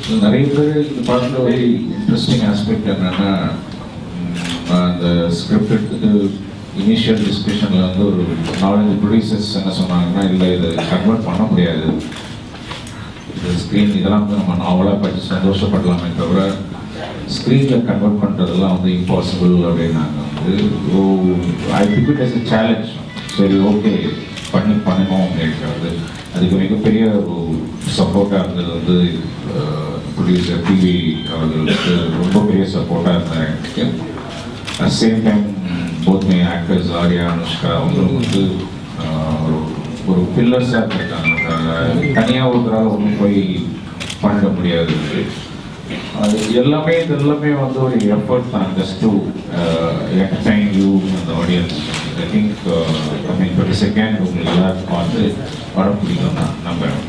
நிறைய பேர் இந்த படத்தில் ஒரு இன்ட்ரெஸ்டிங் ஆஸ்பெக்ட் என்னென்னா, அந்த ஸ்கிரிப்ட் எடுத்துட்டு இனிஷியல் டிஸ்கஷனில் வந்து ஒரு 4-5 ப்ரொடியூசர்ஸ் என்ன சொன்னாங்கன்னா, இல்லை இதை கன்வெர்ட் பண்ண முடியாது, இது ஸ்க்ரீன் இதெல்லாம் வந்து நம்ம நாவலாக படித்து சந்தோஷப்படலாமே தவிர ஸ்க்ரீனில் கன்வெர்ட் பண்ணுறதெல்லாம் வந்து இம்பாசிபிள் அப்படின்னாங்க. வந்து I took it as a challenge. சரி, ஓகே, பண்ணணும் அப்படின்றது. அதுக்கு மிகப்பெரிய ஒரு சப்போர்ட்டாக இருந்தது வந்து ப்ரொடியூசர் டிவி அவர்களுக்கு ரொம்ப பெரிய சப்போர்ட்டாக இருந்தார் எனக்கு. At same time both my actors Arya, Anushka அவங்களும் வந்து ஒரு பில்லர்ஸாக இருந்திருக்காங்க. தனியாக ஒருத்தரால் ஒன்றும் போய் பண்ணிட முடியாது. அது எல்லாமே வந்து ஒரு எஃபர்ட் தான், ஜஸ்ட் டு என்டர்டைன் யூ அந்த ஆடியன்ஸ். ஐ திங்க் 22nd உங்களுக்கு எல்லாருக்கும் வந்து படம் பிடிக்கும் நான் நம்புறேன்.